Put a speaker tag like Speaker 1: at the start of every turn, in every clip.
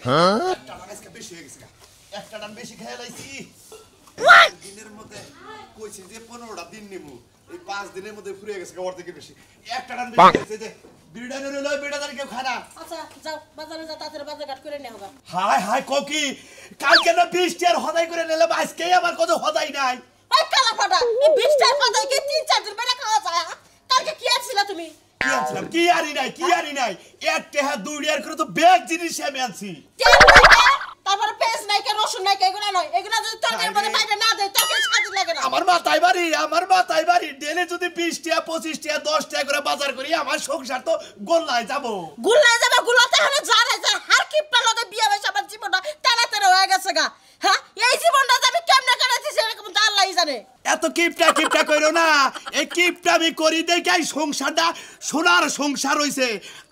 Speaker 1: একটা টান আজকে বেশি হয়ে গেছে একটা টান বেশি খেয়ে লাইছি দিনের মধ্যে কইছি যে 15টা দিন নিব এই 5 দিনের মধ্যে ফুরিয়ে গেছে অর্ধেক বেশি একটা টান বেশি হয়েছে যে বিড়ানে রইলো বিড়াদার কেউ খানা
Speaker 2: আচ্ছা যাও বাজারে যা তাড়াতাড়ি বাজার ঘাট করে নিয়ে হবে
Speaker 1: হাই হাই কোকি কালকে না 20 টার হদাই করে নিলাম আজকেই আমার কত হদাই নাই
Speaker 2: ওই কালা ফাটা এই 20 টার হদাই কে 3-4 দিন বেলা খাওয়া যায় কালকে কি আছিলা তুমি
Speaker 1: কি আনছিলাম কি আরি নাই এক টাকা দুই টাকার করে তো ব্যাগ জিনিস আমি আনছি
Speaker 2: তারপরে পেঁয়াজ নাই কে রসুন নাই কে এগুলা নয় এগুলা যদি তরকারির মধ্যে বাইরে না দেয় তরকারি স্বাদ লাগে না
Speaker 1: আমার মাথায় বাড়ি ডেলে যদি 20 টাকা 25 টাকা 10 টাকা করে বাজার করি আমার সংসার তো গোল্লায় যাব
Speaker 2: গুলাতে হলে জানে যে হার কিপটা লগে বিয়ে হইছে আমার জীবনটা তেরা হয়ে গেছে গা হ্যাঁ এই জীবনটা আমি কেমনে কাটাইছি সেরকম তো আল্লাহই জানে
Speaker 1: এত কিপটা কইরো না এই কিপটা আমি করি দেখাই সংসারটা সোনার সংসার হইছে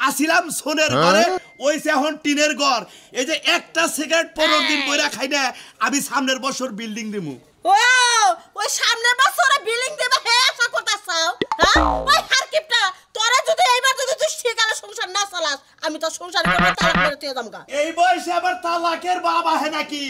Speaker 1: আসিলাম সোনের ঘরে ওইছে এখন টিনের ঘর এই যে একটা সিগারেট 15 দিন বইরা খাই না আমি সামনের বছর বিল্ডিং দিমু
Speaker 2: ও ওই সামনের বছরে বিল্ডিং দেবে হে আশা করতাছাও হ্যাঁ ওই হার কিপটা তোরা যদি এইবার যদি তুই ঠিকানা সংসার না চালাস আমি তো সংসার করব তালাক মেরে তুই যামগা
Speaker 1: এই বয়সে আবার তালাকের বাবা হে নাকি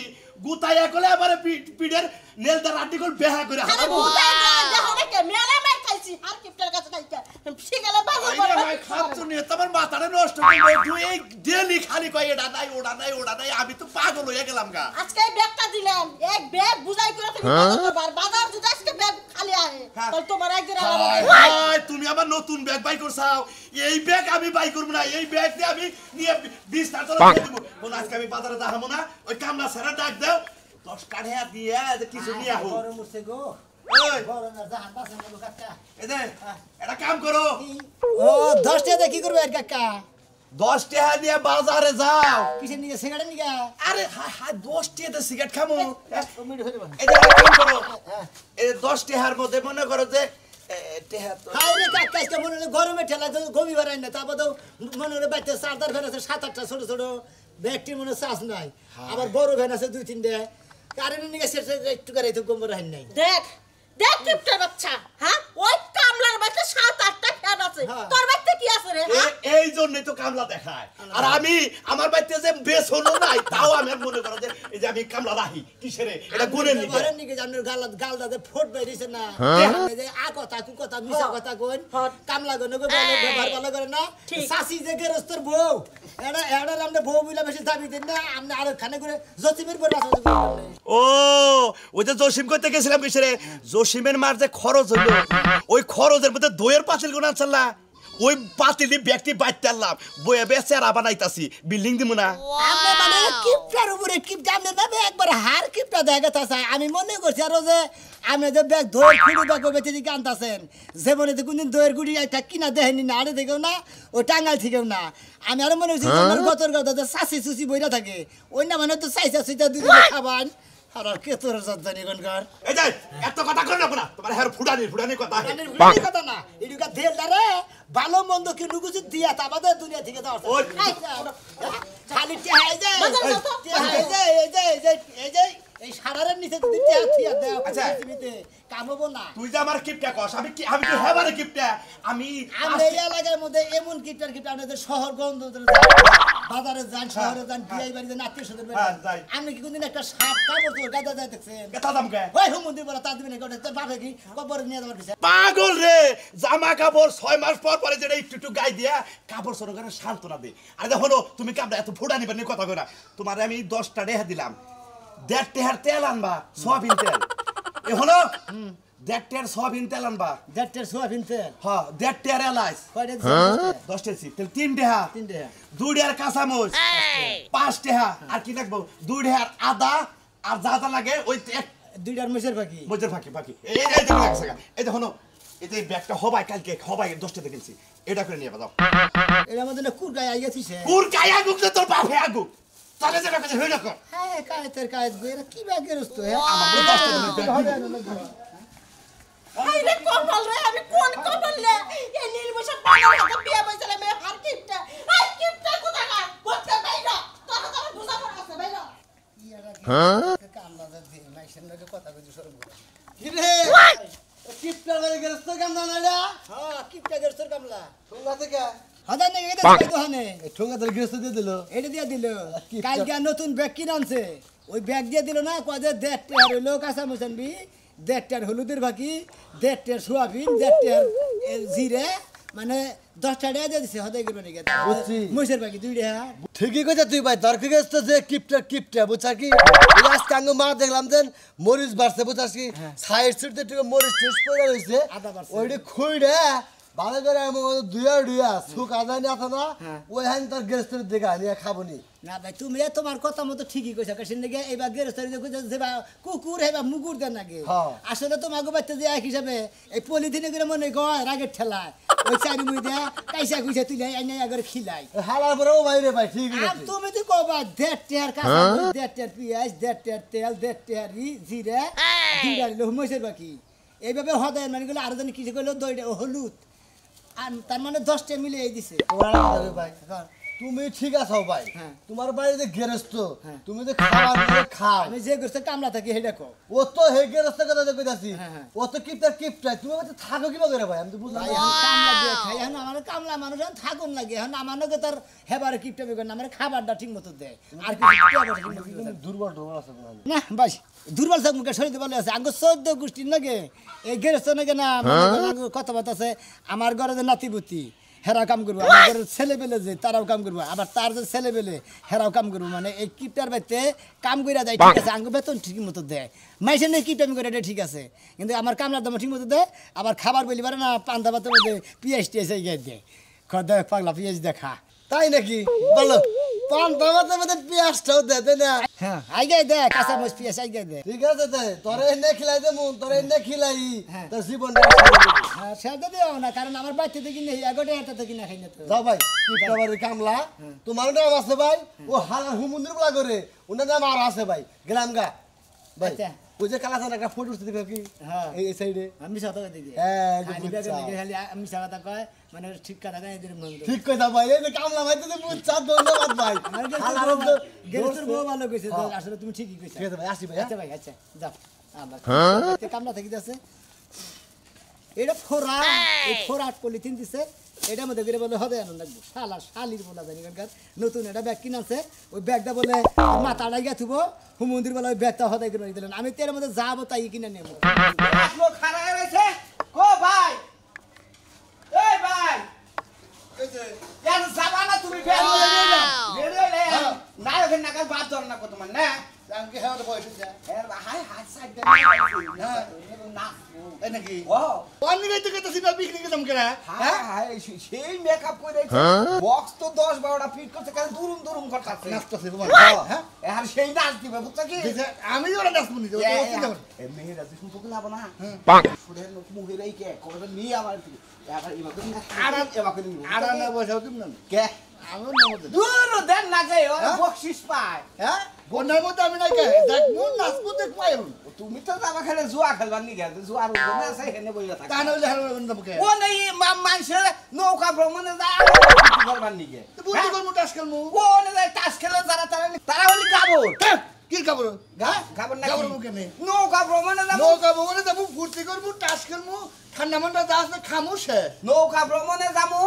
Speaker 1: গুতাইয়া কলে আবার পিডের নেলদার আর্টিকেল বেহা করে
Speaker 2: আরে গুতাইয়া দেখো নাকি মেলা মার খাইছি হার কিপটার কাছে খাইকা ঠিকানা বাজার
Speaker 1: করে ভাই খাচ্ছু নি তোমার মাথাটা নষ্ট করে তুই এই ডেলি খালি কই এটা নাই ওটা নাই আমি তো পাগল হয়ে গেলাম গা
Speaker 2: আজকে এই ব্যাগটা দিলাম এক ব্যাগ বুঝাই করে তুমি বাজার যদি আজকে ব্যাগ খালি আহে তাহলে তোমার একদিন
Speaker 1: ভাই তুমি আমার নতুন ব্যাগ বাই করছাও এই ব্যাগ আমি বাই করব না এই ব্যাগ দিয়ে আমি নিয়ে 20 টাকা দিয়ে দেব কোন আজকে আমি বাজারে যাবো না ওই কামলা সারা ডাক দাও 10 টাকা দিয়ে কিছু নিয়ে আহো
Speaker 3: বড় মুছে গো
Speaker 1: ওই
Speaker 3: বড় না জাহান পাশে মলো কাকা
Speaker 1: এই যে এটা কাম করো
Speaker 3: ও 10 টাকা কি করবে এর কাকা
Speaker 1: 10 টাকা নিয়ে বাজারে যাও
Speaker 3: কিসে নিয়ে সিগারেট নিয়ে
Speaker 1: আরে হাই 10 টাকা দিয়ে সিগারেট খামু
Speaker 3: ও মিড হয়ে যাবে
Speaker 1: এই যে কাম করো এই 10 টাকার মধ্যে মনে করো যে টাকা তো
Speaker 3: হাই রে কাকা আজকে মনে হলো গরমে ঠেলা তো গমি বাড়াই না তারপর তো মনে হলো বাইতে চারদার ভ্যান আছে 7-8টা ছোট ছোট ব্যাগটির মনে চাষ নাই আবার বড় ভ্যান আছে 2-3টা কারেন্ট নিয়ে সেটা একটু করে তো গম রাখেন নাই
Speaker 2: দেখ কিপটার বাচ্চা হ্যাঁ ওই কামলার বাচ্চা 7-8টা ফ্যান আছে তোর বাচ্চা কি আছে রে
Speaker 1: এই জন্যই তো কামলা দেখায় আর আমি আমার বাড়িতে যে বেসনও নাই তাও আমি মনে করো যে এই যে আমি কামলা রাখি কিসের এটা গুণের নিকে
Speaker 3: ঘরের নিকে জানের গাল দাদা ফোট বাইরিছে না এই যে আ কথা কু কথা মিছা কথা কইন কামলা গনো গো ব্যবহার ভালো করে না সাসি যে গেরস্তর বউ এড়া রামনে বউ মিলা বেশি দাবি দেন না আমনে আর খানে করে জসিমের পর আসতে করবেন
Speaker 1: ও ওই যে জসিম কইতে গেছিলাম কিসের জসিমের মার যে খরচ হইলো ওই খরচের মধ্যে দইয়ের পাতিল গুণ আনছাল্লা ওই পাতিলি ব্যক্তি বাইতে আনলাম বইয়া বেচে আর বানাইতাছি বিল্ডিং দিমু না
Speaker 3: আমি মানে কিপটার উপরে কিপটা আমি ভাবে একবার হার কিপটা দেখা তাছে আমি মনে করছি আর যে আমি যে ব্যাগ ধরে খুঁড়ি ব্যাগ বেঁচে দিকে আনতাছেন যেমনে তো কোনদিন দইয়ের গুড়ি একটা কিনা দেহেনি না আরে থেকেও না ওই টাঙ্গাল থেকেও না আমি আর মনে করছি আমার গতর কথা যে সাসি সুসি বইরা থাকে ওই না মানে তো চাইছা সুইটা দুই খাবান আর কে তোর জানি কোনকার
Speaker 1: এই যে এত কথা কর না তোমার হের ফুটানি কথা
Speaker 3: কথা না এদিকে দেল দারে ভালো মন্দ কি নুগুছি দিয়া তাবাদে দুনিয়া থেকে দাও খালি টেহাই যায় এই যে এই সারারের নিচে যদি টেহা থিয়া দাও
Speaker 1: আচ্ছা
Speaker 3: পৃথিবীতে কাম হবো না
Speaker 1: তুই যে আমার কিপটা কস আমি কি হেবারে কিপটা আমি
Speaker 3: এই এলাকার মধ্যে এমন কিপটার কিপটা আপনাদের শহর গন্ধ বাজারে যান শহরে যান বিয়ে বাড়ি যান আত্মীয় স্বজন আপনি কি কোনদিন একটা সাপ কামড় তো গাদা যায় দেখছেন
Speaker 1: কথা দামকে
Speaker 3: ওই হুমন্দির বলা তা দিবেন কোটা তোর বাপে কি কবরে নিয়ে যাবার পিছে
Speaker 1: পাগল রে জামা কাপড় 6 মাস পর পরে যেটা একটু গাই দিয়া কাপড় সরো করে শান্তনা দে আর দেখো তুমি কাপড় এত ফুটানি বানি কথা কইরা তোমারে আমি 10টা টাকা দিলাম 1.5 টাকার তেল আনবা সয়াবিন তেল এ হলো 1.5 টাকার সয়াবিন তেল আনবা
Speaker 3: 1.5 টাকার সয়াবিন তেল
Speaker 1: হ্যাঁ 1.5 টাকার এলাচ
Speaker 3: কয়টা
Speaker 1: 10 টাকা তেল 3 টাকা 2 টাকার কাঁচামরিচ 5 টাকা আর কি রাখবো 2 টাকার আদা আর যা লাগে ওই
Speaker 3: দুইটার মেসের
Speaker 1: বাকি এই দেখো লাগছে এই দেখো এই যে ব্যাগটা হবাই কালকে হবাই 10 টাকা কিনছি এটা করে নিয়ে যাও
Speaker 3: এর মধ্যে না কুরগায় আইয়াছিস
Speaker 1: কুরগায় আগুক তোর বাপে আগুক তাহলে যেটা কাছে হই না কর
Speaker 3: হ্যাঁ কায়েতের কায়েত গেরা কি ব্যাগের হস্ত হে
Speaker 1: আমার 10 টাকা
Speaker 3: হবে
Speaker 2: এই রে কপাল রে আমি কোন কপাল রে এই নীলবসা পানার হাতে বিয়ে বইছলে মে হার কিপটা এই কিপটা কোথাকা বলতে বাইরা তোর তোর বুঝা পড়া আছে বাইরা
Speaker 3: কামলা দে নাইছেন লাগে কথা কইছো শরম করে কি রে কিপটার বাড়ি গেছস তো কামলা নাইলা হ্যাঁ কিপটা গেছস কামলা তোমরা থেকে হাজার নাকি এটা দোকানে
Speaker 4: ঠোঙ্গা তোর গৃহস্থ দিয়ে দিল
Speaker 3: এটা দিয়ে দিল
Speaker 4: কিপটা।
Speaker 3: কালকে আর নতুন ব্যাগ কিনে আনছে ওই ব্যাগ দিয়ে দিল না কয় যে 1.5 টাকার হইলো কাঁচা মুসানবি 1.5 টাকার হলুদের বাকি 1.5 টাকার সোয়াবিন 1.5 টাকার জিরে মানে 10 টাকা দিয়ে দিছে হদাই করবে নাকি
Speaker 4: বুঝছি।
Speaker 3: মুসের বাকি 2 টাকা
Speaker 4: ঠিকই কইছা তুই ভাই তোর গৃহস্থ যে কিপটা বুঝছাস কি এই আজকে আঙ্গ মা দেখলাম দেন মরিচ বাড়ছে বুঝছাস কি সাইড সিট একটু মরিচ টেস্ট পড়ে রইছে
Speaker 3: আদা বাড়ছে।
Speaker 4: ওইটা খুইড়ে ভালো করে এমন দুয়া সুখ আদায় নিয়ে আসে না ওই হ্যান তোর গৃহস্থের দিকে নিয়ে খাবো নি
Speaker 3: না ভাই তুমি তোমার কথা মতো ঠিকই কইছো কাছে নাকি এবার গেরস্তারি যে কইছো যে কুকুর হেবা মুগুর দেন নাকি
Speaker 4: হ্যাঁ।
Speaker 3: আসলে তোমাকে বাচ্চা যে এক হিসাবে এই পলিথিনে করে মনে কয় রাগের ঠেলায় ওই চারি মুই দেয় কাইসা কুইসা তুলে আইনে আগে খিলাই
Speaker 4: হালার পরেও বাইরে ভাই ঠিক
Speaker 3: আর
Speaker 4: আছে
Speaker 3: তুমি তো কবা 1.5 টাকার কাঁচা 1.5 টাকার পেঁয়াজ 1.5 টাকার তেল 1.5 টাকার জিরে 2 টাকার মরিচের বাকি এইভাবে হদায় মানে গুলো আরো জানি কিছু কইলো 2 টাকা হলুদ আর তার মানে 10 টাকা মিলে এই দিছে
Speaker 4: ভাই তুমি ঠিক আছো ভাই
Speaker 3: হ্যাঁ।
Speaker 4: তোমার বাড়িতে গেরস্ত
Speaker 3: হ্যাঁ।
Speaker 4: তুমি যে খাবার দিয়ে খাও
Speaker 3: আমি যে করতে কামলা থাকি হেডা কো
Speaker 4: ও তো হে গেরস্ত কথা যে কইতাছি
Speaker 3: হ্যাঁ, হ্যাঁ।
Speaker 4: ও তো কিপটা তুমি তো থাকো কি করে ভাই আমি তো বুঝলাম
Speaker 3: ভাই
Speaker 4: না।
Speaker 3: এখন কামলা দিয়ে খাই এখন আমার কামলা মানুষ এখন থাকুন লাগে এখন আমাকে তার হেবারে কিপটা বেগুন আমার খাবারটা ঠিক মতো দেয় আর কিছু টিয়াবাটা ঠিক মতো দেয় না।
Speaker 4: দুর্বল আছে তোমার।
Speaker 3: না ভাই দুর্বল থাক মুখে শরীর বলে আছে আঙ্গ 14 গোষ্ঠীর নাকি এই গেরস্ত নাকি না কথাবার্তা আছে আমার ঘরে যে নাতিপুতি হেরাও কাম করবো আমার ঘরের ছেলে পেলে যে তারাও কাম করবো আবার তার যে ছেলে পেলে হেরাও কাম করবো মানে এই কিপটার বাড়িতে কাম করে দেয় ঠিক আছে আঙ্গ বেতন ঠিক মতো দেয় মাইসে নেই কিপটা আমি করে দেয় ঠিক আছে কিন্তু আমার কামলার দাম ঠিক মতো দেয় আবার খাবার বলি পারে না পান্তা ভাতের মধ্যে পিঁয়াজ টিয়াজ এই দেয় দেখ পাগলা পিঁয়াজ দেখা
Speaker 4: তাই নাকি বলো পান্তা ভাতের মধ্যে পেঁয়াজটাও দেয় না
Speaker 3: হ্যাঁ আইগাই দে কাঁচা মরিচ পিঁয়াজ আইগাই দে
Speaker 4: ঠিক আছে তাই তোরে এনে খিলাই দেবো তোরে এনে খিলাই
Speaker 3: হ্যাঁ।
Speaker 4: তোর জীবনটা ছেড়ে দেবো।
Speaker 3: হ্যাঁ সেটা দিও না কারণ আমার বাচ্চা থেকে নেই এগোটে একটা থেকে না খাই না তো
Speaker 4: যাও ভাই কিপটা বাড়ির কামলা তোমার নাম আছে ভাই ও হালার হুমুন্দির বলা করে ওনার নাম আর আছে ভাই গেলাম গা ভাই
Speaker 3: আচ্ছা।
Speaker 4: ওই যে কালাচান একটা ফটো উঠতে দেখো কি
Speaker 3: হ্যাঁ।
Speaker 4: এই সাইডে
Speaker 3: আমি সাথে দেখি
Speaker 4: হ্যাঁ, এটা
Speaker 3: খালি
Speaker 4: বুঝছা।
Speaker 3: বেগে দেখি, খালি আমি সাথে কয় মানে ঠিক কথা কয় এদের মন
Speaker 4: ঠিক কথা ভাই এই যে কামলা ভাই তুমি বুঝছা ধন্যবাদ ভাই
Speaker 3: আমার
Speaker 4: হালার
Speaker 3: গেরস্তের বউ ভালো কইছে তো আসলে তুমি ঠিকই কইছো
Speaker 4: ঠিক আছে ভাই আসি ভাই হ্যাঁ?
Speaker 3: আচ্ছা ভাই আচ্ছা যাও আবার কামলা থেকে যাচ্ছে এটা ফোরা এই ফোরাট পলিথিন দিছে এটার মধ্যে করে বলে হবে আনন্দ লাগবে শালা শালির বলা জানি কারণ নতুন একটা ব্যাগ কিনে আছে ওই ব্যাগটা বলে মাথা লাগিয়ে থুবো হুমন্দির বলে ওই ব্যাগটা হদাই করে দিলেন আমি তো এর মধ্যে যাবো তাই কিনে নেবো
Speaker 1: লোক খারা রয়েছে কো ভাই এই ভাই ইয়ার জামানা তুমি বের হয়ে গেলে বের হলে না ওখানে নাকাল বাদ ধর না কত মানে না
Speaker 4: আমাকে হ্যাঁ তো বয়স হচ্ছে
Speaker 1: এর হাই হাই সাইড দে না
Speaker 4: তাই নাকি
Speaker 1: ও
Speaker 4: অন্য গাইতে কইতাছি না পিকনিকে যাম কেনা
Speaker 1: হ্যাঁ হ্যাঁ সেই মেকআপ করে রেখে বক্স তো 10-12টা ফিট করতে কারণ দুরুম করতেছে
Speaker 4: নাচতাছে তোমার
Speaker 1: হ্যাঁ আর সেই নাচ দিবে বুঝছ কি
Speaker 4: আমি ওরা নাচবো নি
Speaker 1: এ মেয়েরা তুই শুনতে লাভ না সুরের মুখে রেখে করে নিয়ে আবার এবার এবার এবার
Speaker 4: আর না বসাও তুমি না
Speaker 1: কে
Speaker 4: আমি নামতে
Speaker 1: দূর দেন না যায় ও বকশিস পায়
Speaker 4: হ্যাঁ বন্যার মধ্যে আমি নাই কে দেখ মন নাচবো দেখ পাইরুন
Speaker 1: তুমি তো যাবা খেলে জুয়া খেলবার নি গেছে জুয়ার উপরে আছে এখানে বইয়া
Speaker 4: তা
Speaker 1: থাকে
Speaker 4: না হইলে হারবার বন্ধ মুখে
Speaker 1: ও নেই মানুষের নৌকা ভ্রমণে যায় করবার নি গে
Speaker 4: বুঝি করমু টাস খেলমু
Speaker 1: ও নে যায় তাস খেলে তারা হলি গাবর
Speaker 4: কি খাবো
Speaker 1: গাবর না
Speaker 4: গাবর মুখে নেই
Speaker 1: নৌকা ভ্রমণে যাব
Speaker 4: নৌকা ভবনে যাবো ফুর্তি করবো টাস খেলমু ঠান্ডা মান্ডা যা আছে খামু শেষ
Speaker 1: নৌকা ভ্রমণে যাবো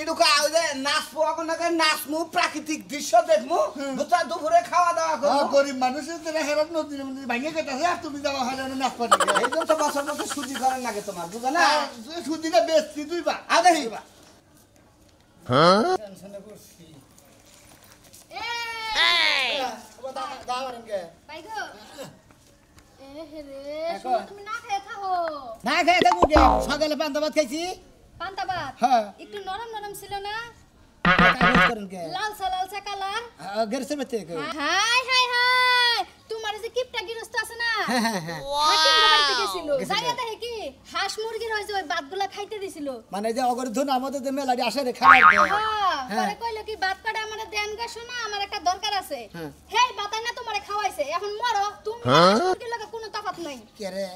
Speaker 1: ইডুকা যে নাচবো এখন নাচমু প্রাকৃতিক দৃশ্য দেখমু দুটা দুপুরে খাওয়া দাওয়া করবো
Speaker 4: গরিব মানুষের তো হেরাত নদী ভাঙে গেছে আর তুমি যাওয়া হয় না নাচ পারি
Speaker 1: এই জন্য তো বছর বছর ছুটি করেন লাগে তোমার বুঝো না
Speaker 4: সুদিনে বেশি দুইবার
Speaker 1: আদেহি
Speaker 3: টেনশনে পড়ছি
Speaker 5: বাইগো এ রে
Speaker 3: এখন?
Speaker 5: তুমি না খেয়ে থাকো
Speaker 3: না খাই থাকবো কে সকালে পান্তা ভাত খাইছি
Speaker 5: পান্তা ভাত
Speaker 3: হ্যাঁ।
Speaker 5: একটু নরম নরম ছিল না
Speaker 3: কাগজ করেন কে
Speaker 5: লালসা কালার
Speaker 3: গেরসে বেতে কে
Speaker 5: হাই হাই হাই তোমার যে কিপটা গিরস্ত আছে না
Speaker 3: হ্যাঁ হ্যাঁ হ্যাঁ
Speaker 5: হাকিম বাড়িতে গেছিল
Speaker 3: গেছিল।
Speaker 5: জায়গা দেখে কি হাঁস মুরগির হয়েছে ওই ভাতগুলা খাইতে দিছিল
Speaker 3: মানে যে অগর ধন আমাদের যে মেলাটি আসে রে খাবার দেয়
Speaker 5: হ্যাঁ পরে কইলো কি ভাত কাটা আমারে দেন গা শোনা আমার একটা দরকার আছে
Speaker 3: হ্যাঁ।
Speaker 5: হেই বাতাই না তোমারে খাওয়াইছে এখন মরো তুমি হাঁস মুরগির লগে কোনো তফাৎ নাই
Speaker 3: কে রে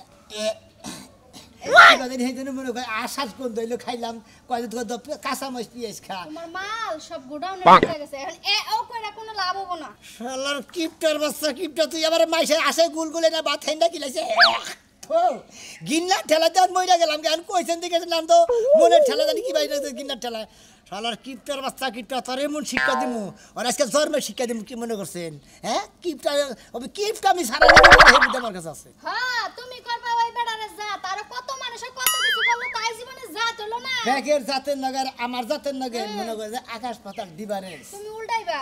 Speaker 3: এদিন সেই জন্য মনে হয় আশ্বাস কোন দইল খাইলাম কয়দিন তো কাঁচা মাছ পিঁয়াজ খা
Speaker 5: তোমার মাল সব গোডাউনে ঢুকে গেছে এখন ও কইরা কোনো লাভ হবো না
Speaker 3: শালার কিপটার বাচ্চা কিপটা তুই আবার মাইসে আসে গুল গুলে না ভাত খাইন্দা কিলাইছে ও গিন্নার ঠেলা দেন মইরা গেলাম কেন কইছেন দিকে নাম তো মনের ঠেলা জানি কি বাইরে গিন্নার ঠেলা শালার কিপটার বাচ্চা কিপটা তোর এমন শিক্ষা দিমু আর আজকে জন্মের শিক্ষা দিমু কি মনে করছেন হ্যাঁ কিপটা কিপটা আমি সারা আমার কাছে আছে
Speaker 5: হ্যাঁ তুমি করবা ওই বেড়ারে যা তার কত মানুষের কত কিছু করলো তাই জীবনে যা হলো না
Speaker 3: ব্যাগের জাতের নগর আমার জাতের নগর মনে করে যে আকাশ পাতাল ডিফারেন্স
Speaker 5: তুমি উল্টাইবা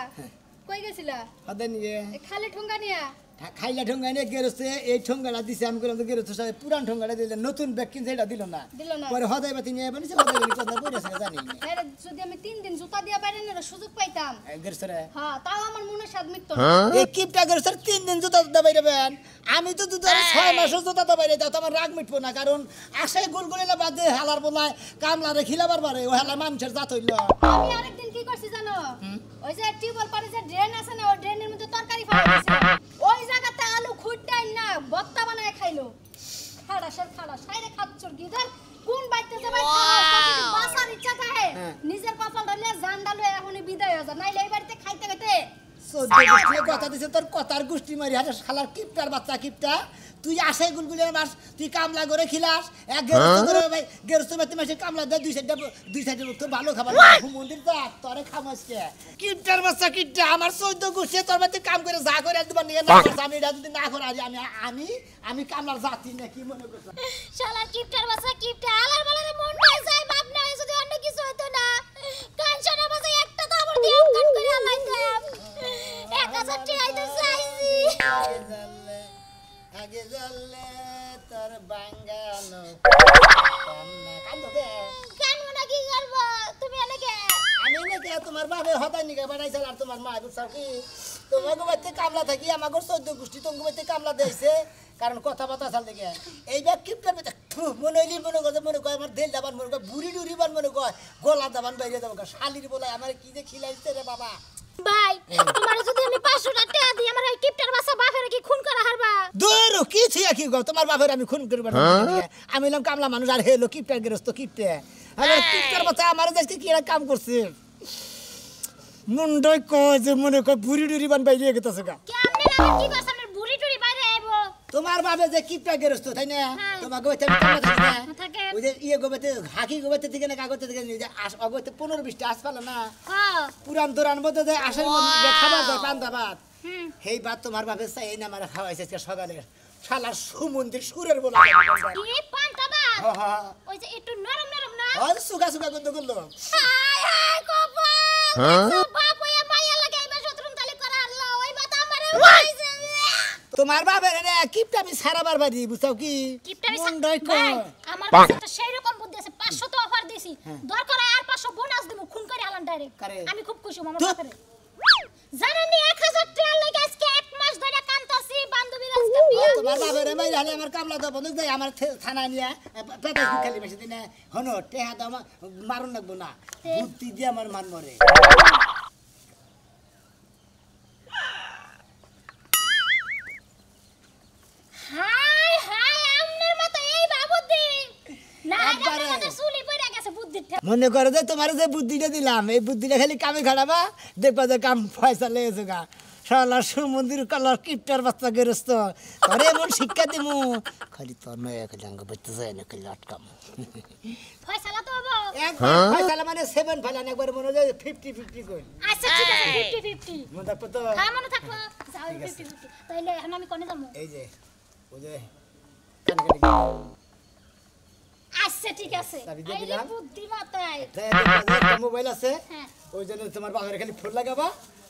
Speaker 5: কই গেছিলা
Speaker 3: হদে নিয়ে
Speaker 5: খালি ঠুঙ্গা নিয়া
Speaker 3: খাইলা ঠোঙ্গা নিয়ে গেরোছে এই ঠোঙ্গাটা দিছে আমি করলাম তো গেরোছে সবাই পুরান ঠোঙ্গাটা দিলে নতুন ব্যাগ কিনছে এটা দিল না পরে হদাই বাতি নিয়ে বানিয়েছে হদাই বাতি কথা বলেছে জানি না
Speaker 5: আরে যদি আমি 3 দিন জুতা দিয়া বাইরে না সুযোগ পাইতাম
Speaker 3: গেরোছে রে
Speaker 5: হ্যাঁ তাও আমার মনে স্বাদ মিটতো
Speaker 3: এই কিপটা গেরোছে 3 দিন জুতা জুতা বাইরে বেন আমি তো দুধ 6 মাস জুতা তো বাইরে দাও তো আমার রাগ মিটবো না কারণ আশায় গুলগুলিলা বাদে হালার বলায় কামলারে খিলাবার পারে ও হালা মানুষের জাত হইল
Speaker 5: আমি আরেকদিন কি করছি জানো ওই যে টিউবওয়েল পারে যে ড্রেন আছে না ওই ড্রেনের মধ্যে তরকারি ফালা দিছে ওই জায়গাতে আলু খুঁটটাই না ভর্তা বানায় খাইলো খাড়া সাইরে খাচ্ছর কি ধর কোন বাইতে যাবে বাসার ইচ্ছা থাকে নিজের কপাল ধরলে জান ডালে এখনই বিদায় হয়ে যায় নাইলে এই বাড়িতে খাইতে খাইতে
Speaker 3: কথা দিছে তোর কথার গোষ্ঠী মারি হাতে শালার কিপটার বাচ্চা কিপটা তুই আশাই গুলগুলের মাস তুই কামলা করে খিলাস এক গেরস্ত বাতি মাসে কামলা দেয় দুই সাইডের তো ভালো খাবার মন্দির যা তোরে খামাসকে কিপটার বাচ্চা কিপটা আমার 14 গোষ্ঠী তোর বাড়িতে কাম করে যা করে একবার নিয়ে না আমি এটা যদি না করে আমি আমি কামলার জাতি না কি মনে করছ
Speaker 5: শালার কিপটার বাচ্চা কিপটা আলার বালারে মন নাই যায় বাপ না যদি অন্য কিছু হতো না কাঞ্চনা বাজে একটা তো আমার দিয়ে কাট করে আলাইতাম 1000 টাকা আইতে চাইছি
Speaker 3: আগে জ্বললে তোর বাঙ্গানো কান্দো কে
Speaker 5: কানমো না কি করব তুমি এনেকে
Speaker 3: আমি নাকি তোমার বাপে হতাই নিকে বানাইছিল আর তোমার মা বুঝছাও কি তোমাকে বাড়িতে কামলা থাকি আমাকে 14 গোষ্ঠী তোমাকে বাড়িতে কামলা দিয়েছে কারণ কথা বাতা চাল দেখে এইবার কিপটার মনে হইলি মনে কয় আমার দেল দাবান মনে কয় বুড়ি ডুরিবার মনে কয় গলা দাবান বাইরে যাবো শালির বলে আমার কি যে খিলাইছে রে বাবা
Speaker 5: ভাই তোমার যদি আমি 500 টাকা দিই আমার এই কিপটার বাচ্চা বাপের কি খুন করা হারবা
Speaker 3: দূর কি ছিয়া কি গো তোমার বাপের আমি খুন করব না আমি এলাম কামলা মানুষ আর হেলো কিপটার গেরস্ত কিপটে আরে কিপটার বাচ্চা আমার দেখতে কি কাম করছে মুন্ডই কয় যে মনে কয় বুড়ি ডুরি বান বাইরে গেতেছে গা
Speaker 5: কেমনে না কি করছ আমার বুড়ি টুড়ি বাইরে আইবো
Speaker 3: তোমার বাপে যে কিপটা গেরস্ত তাই না তোমার গোতে থাকে ওই যে ইয়ে গোবেতে হাকি গোবেতে থেকে না কাগজে থেকে নিয়ে যে অগতে 15-20 টা আসপালা না
Speaker 5: হ্যাঁ
Speaker 3: পুরান দোরান মধ্যে যে আসের মধ্যে খাবার দেয় পান্তা ভাত সেই ভাত তোমার বাপে চাই এই না আমার খাওয়াইছে সকালে শালার সুমন্দির সুরের বলা
Speaker 5: কি পান্তা ভাত ওই যে একটু নরম নরম না
Speaker 3: আর সুগা সুগা গন্ধ করলো
Speaker 5: হায় হায় কপাল বাপ ওই মাইয়া লাগে এবার শত্রুন তালি করা আল্লাহ ওই ভাত আমারে হইছে
Speaker 3: তোমার বাপের রে কিপটা আমি সারাবার বাড়ি বুঝাও কি
Speaker 5: কিপটামি
Speaker 3: মুন্ডই কয়
Speaker 5: আমার কাছে তো সেই রকম বুদ্ধি আছে 500 তো অফার দিছি দরকার আর 500 বোনাস দেব খুন করে আলান ডাইরেক্ট আমি খুব খুশি আমার বাপের জানেন নি 1000 টাকা লাগে আজকে 1 মাস ধরে কান্তাছি বান্ধবীর আজকে বিয়া
Speaker 3: তোমার বাপের মাই জানে আমার কামলা তো বন্ধ দেয় আমার থানা নিয়া পেটে খালি বেশি দিনে হনো টেহা দাও মারুন লাগবো না বুদ্ধি দিয়ে আমার মান মরে
Speaker 5: হাই হাই আমনের মত এই বাবুদি না আমার মত সুলি পড়ে গেছে বুদ্ধিটা
Speaker 3: মনে করে যে তোমার যে বুদ্ধিটা দিলাম এই বুদ্ধিটা খালি কামে খাড়াবা দেখবা যে কাম পয়সা লেগেছে গা শালা সুমন্দির কালার কিপটার বাচ্চা গেরস্ত আরে এমন শিক্ষা দিমু খালি তোর নয় খালি আঙ্গ বইতে যায় না খালি আটকাম
Speaker 5: ফয়সালা তো হবো
Speaker 3: পয়সা মানে 7 ফেলান একবার মনে হয় 50-50 কই
Speaker 5: আচ্ছা ঠিক আছে 50-50
Speaker 3: মনে থাকতো তো
Speaker 5: হ্যাঁ মনে থাকলো যাও 50-50 তাইলে এখন আমি কোনে যাবো
Speaker 3: এই যে ওই যে কানে
Speaker 5: আচ্ছা ঠিক আছে
Speaker 3: চাবি দিয়ে
Speaker 5: এই
Speaker 3: দিলাম।
Speaker 5: বুদ্ধি মাথায়
Speaker 3: মোবাইল আছে
Speaker 5: হ্যাঁ
Speaker 3: ওই জন্য তোমার বাবার খালি ফোন লাগাবা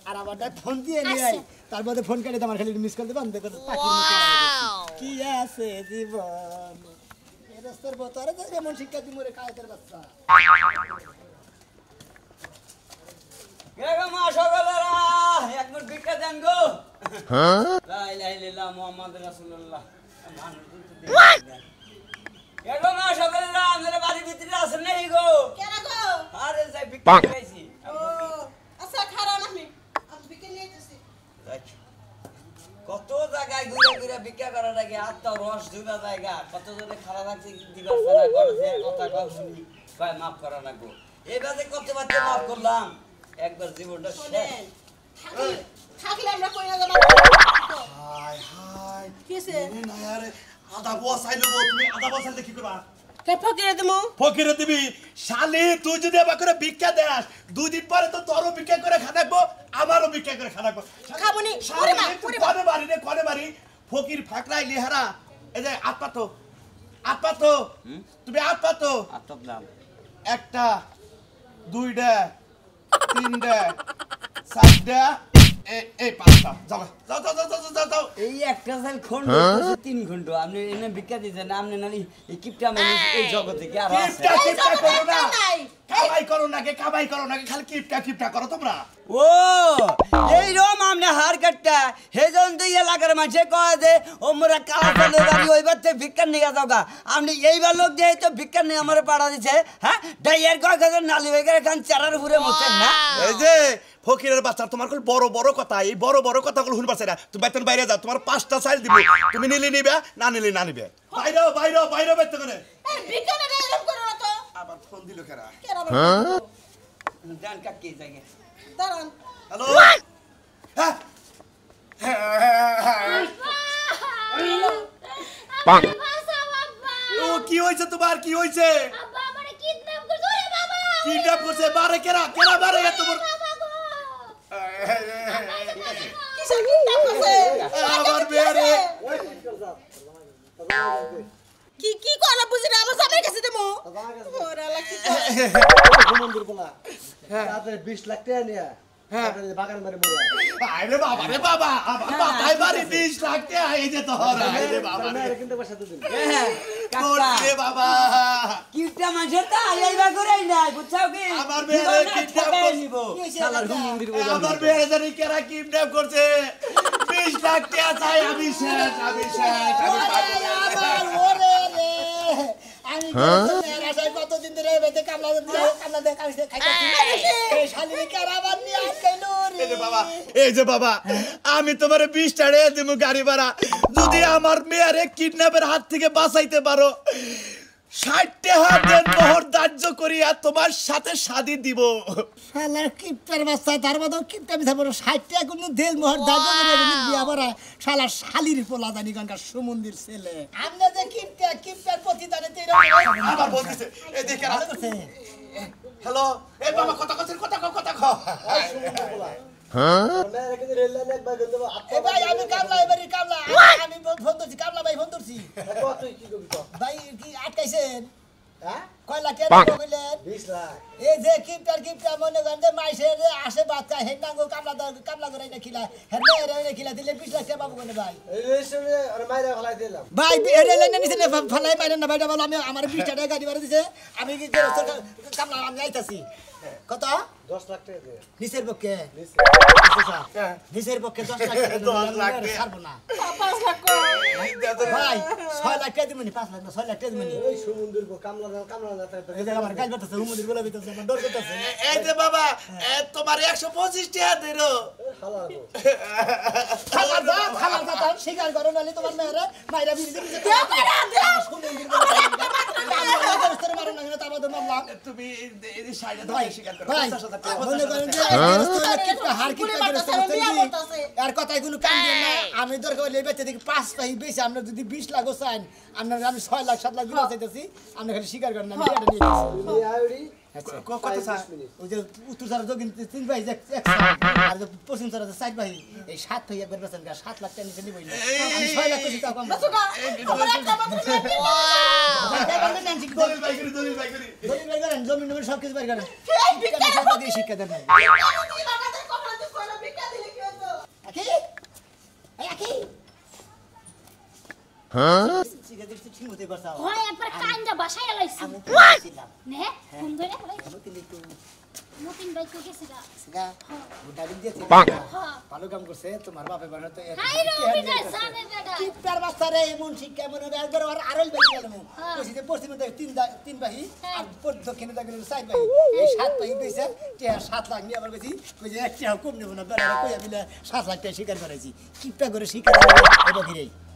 Speaker 3: আর আমার ফোন দিয়ে নিয়ে আই তার মধ্যে ফোন করে তোমার খালি মিস কল দেবা দেখো পাখির মুখে কি আছে জীবন এই রাস্তার বতারে যেমন শিক্ষা দিমু রে কায়েতের বাচ্চা
Speaker 6: গেগো মা সকালেরা এক মিনিট ভিক্ষা দেন গো লা ইলাহা ইল্লাল্লাহ মুহাম্মাদুর রাসূলুল্লাহ গেগো মা সকালেরা আমাদের বাড়ির ভিতরে আছেন নাকি গো
Speaker 2: কেন গো
Speaker 6: আরে যাই ভিক্ষা খাইছি
Speaker 2: আচ্ছা খারাপ আমি বিকেল নিয়ে যাচ্ছি
Speaker 6: কত জায়গায় ঘুরে ঘুরে ভিক্ষা করা লাগে আত্মা রস জুড়া জায়গা কত জনে খারাপ লাগছে দিবার ফেলা ঘরে যে কথা কম শুনি কয় মাফ করা না গো এবারে কত বাচ্চা মাফ করলাম একবার জীবনটা শেষ
Speaker 2: থাকলে আমরা কই না যাবো
Speaker 1: হাই হাই
Speaker 2: কিসে
Speaker 1: না আরে আদা বসাই নেবো তুমি আদা বসাইলে কি করবা
Speaker 2: কে ফকিরে দিমু
Speaker 1: ফকিরে দিবি শালি তুই যদি এবার করে ভিক্ষা দেস 2 দিন পরে তো তোরও ভিক্ষা করে খানাকবো আমারও ভিক্ষা করে খানাকবো
Speaker 2: খাবনি
Speaker 1: শালি
Speaker 2: ওরে মা
Speaker 1: তুই
Speaker 2: ওরে মা
Speaker 1: কোনে বাড়ি ফকির ফাকরাই লিহারা এই যে আপাতো তুমি আপাতো
Speaker 6: আত্মদাম
Speaker 1: একটা 2টা 3টা 4টা এই 5টা যাও
Speaker 6: এই একটা সাল খন্ড হচ্ছে 3 ঘন্টা আপনি এনে ভিক্ষা দিতেন আপনি নালি এই কিপটা মানুষ এই জগতে কি আর আছে
Speaker 1: কিপটা করো না
Speaker 2: নাই
Speaker 1: কামাই করো না খালি কিপটা করো তোমরা
Speaker 6: ও এই রকম আপনি হার কাটটা হেজন তো এলাকার মানুষে কয় যে ও মোরা কালা চলে দাঁড়ি ওইবার থেকে ভিক্ষা নিয়ে যাওগা আপনি এইবার লোক দিয়ে তো ভিক্ষা নিয়ে আমার পাড়া দিছে হ্যাঁ ডাইয়ার কয় কাছে নালি হয়ে গেলে খান চারার উপরে মরছেন না
Speaker 1: এই যে ফকিরের বাচ্চা তোমার কোন বড় কথা এই বড় কথাগুলো শুনতে পারছে না তুমি বাইতেন বাইরে যাও তোমার 5টা চাইল দিব তুমি নিলে নিবে না নিলে না নিবে বাইরে বাইতে করে
Speaker 2: এই বিজ্ঞানে এরকম করো না তো
Speaker 1: আবার ফোন দিল কেরা
Speaker 2: কেন
Speaker 6: জান কাকে জায়গা
Speaker 2: দাঁড়ান
Speaker 1: হ্যালো হ্যাঁ
Speaker 5: আব্বা বাঁচাও আব্বা
Speaker 1: ও কি হইছে তোমার কি হইছে
Speaker 5: আব্বা আমারে কিডন্যাপ করছে ওরে বাবা
Speaker 1: কিডন্যাপ করছে মারে কেরা মারে তোমার
Speaker 5: বাবা গো
Speaker 2: কিসের কিডন্যাপ করছে
Speaker 1: আমার মেয়ে
Speaker 2: কি কি করা বুঝি না আমার জামাই কাছে দেবো ওরে আল্লাহ কি করে
Speaker 4: সমুদ্র বলা তাতে 20 লাখ টাকা নিয়া তারপরে বাগান মারে মরে
Speaker 1: আরে বাবা আমার মাথায় বাড়ি 20 লাখ টাকা এই যে তোর আরে বাবা
Speaker 4: মেরে কিন্তু পয়সা দিন
Speaker 6: কাকা
Speaker 1: রে বাবা
Speaker 6: কিপটা মানুষের তা আইবা করেই নাই বুঝছাও কি
Speaker 1: আমার মেয়েরে কিডন্যাপ করে
Speaker 6: নিব শালার হুমুন্দির
Speaker 1: আমার মেয়েরে জানি কেরা কিডন্যাপ করছে 20 লাখ টাকা চাই আমি শেষ আমি
Speaker 3: আমার ওরে রে আমি কতদিন ধরে বেঁধে কামলা দিয়ে খাইতেছি এই শালিরে কারাবার নিয়ে আইলো রে
Speaker 1: এই যে বাবা আমি তোমার 20 টাকা দেবো গাড়ি ভাড়া যদি আমার মেয়েরে কিডন্যাপের হাত থেকে বাঁচাইতে পারো 60 টাকা দেন মোহর ধার্য করিয়া তোমার সাথে শাদি দিব
Speaker 3: শালার কিপটার বাচ্চা তার মতো কিপটা মিথা বড় 60 টাকা কোনো দেল মোহর দাদা করে বিয়া বড়া শালার শালির পোলা জানি কানকার সমুন্দির ছেলে আমরা যে কিপটার প্রতিদানে তেরা
Speaker 1: আবার বলতেছে এই দেখে হ্যালো এই বাবা কথা
Speaker 4: মেরে কিন্তু রেল লাইনে একবার গেল
Speaker 3: এ ভাই আমি কামলা এবারে কামলা আমি ফোন করছি কামলা ভাই ফোন করছি
Speaker 4: কত কি করবি তো
Speaker 3: ভাই কি আটকাইছেন
Speaker 4: হ্যাঁ
Speaker 3: কয় লাখ টাকা কইলেন
Speaker 4: 20 লাখ
Speaker 3: এই যে কিপটা মনে করেন যে মাইসে যে আসে বাচ্চা হেন্ডাঙ্গো কামলা করে না খিলা হেন্ডা রে খিলা দিলে 20 লাখ টাকা পাবো কোনে ভাই
Speaker 4: এই রেশনে আর মাইরা ফলাই দিলাম
Speaker 3: ভাই এর লাইনে নিছে না ফলাই পাইলেন না ভাইটা বলো আমি আমার 20 টাকা গাড়ি ভাড়া দিছে আমি কি কামলা আমি আইতাছি কত
Speaker 4: 10 লাখ টাকা দে
Speaker 3: নিচের পক্ষে
Speaker 4: নিচে
Speaker 3: নিচের পক্ষে 10 লাখ টাকা
Speaker 1: 10 লাখ টাকা।
Speaker 3: ছাড়বো না
Speaker 2: 5 লাখ
Speaker 3: ভাই 6 লাখ টাকা দিমনি 5 লাখ না 6 লাখ টাকা দিমনি
Speaker 4: ওই সমুদ্র কামলা না তারপরে
Speaker 3: এই যে আমার গাল বাতাছে হুমুদির বলে বিতাছে আমার ডর করতেছে
Speaker 1: এই যে বাবা তোমার 125 টাকা দিলো
Speaker 4: হালাল
Speaker 3: খালার কথা স্বীকার করো নালে তোমার মেয়েরা মাইরা বিড়ি দিতে মারো না তা বাদ মারলাম
Speaker 1: তুমি এই সাইডে
Speaker 3: ভাই
Speaker 1: স্বীকার করো
Speaker 3: ভাই
Speaker 1: 50,000 টাকা
Speaker 3: মনে করেন যে হার আর কথাই কোনো কাম দিয়ে না আমি দরকার হলে বেঁচে দেখি 5 পাই বেশি আমরা যদি 20 লাখ চাইন আমরা আমি 6 লাখ 7 লাখ দিতে চাইতেছি আমরা খালি স্বীকার করেন না বিয়াটা নিয়ে গেছি
Speaker 4: তুমি আইডি
Speaker 3: আচ্ছা
Speaker 1: কত স্যার
Speaker 3: ওই যে উত্তর সারা যোগিন 3 ভাই আর যে পশ্চিম সারা 4 ভাই এই 7 ভাই একবার বেচেন 7 লাখ টাকা নিচে নিবই না আমি 6 লাখ কিছু টাকা কম
Speaker 1: দলিল বাই করি
Speaker 3: দলিল ভাই করেন জমিন জমিন সব কিছু বাইর করেন শিক্ষা দেন আকি এই আকি শিক্ষা দিতে ঠিক মতো করছাও
Speaker 5: হয় একবার কাইন্দা বাসায় লাইছি
Speaker 3: আমি বলছিলাম
Speaker 5: নে ফোন ধরে ফলাই
Speaker 3: আমি কিন্তু
Speaker 5: মতিন ভাই কই গেছিলা
Speaker 3: সিগা উঠাবি দিয়েছে
Speaker 5: হ্যাঁ
Speaker 3: ভালো কাম করছে তোমার বাপে বাড়া তো
Speaker 5: হাই রে বিদায় জানে বেটা
Speaker 3: কিপটার বাচ্চারে এমন শিক্ষা মনে হয় একবার আর আরল বেশি গেল মু কইছে পশ্চিমে দেখ তিন ভাই আর দক্ষিণে দেখ 4 ভাই এই 7 ভাই দিয়েছে তে 7 লাখ নিয়ে আবার কইছি কইছে একটা কম নেব না বেড়া কইয়া বিলে 7 লাখ টাকা স্বীকার করাইছি কিপটা করে স্বীকার এটা ধীরে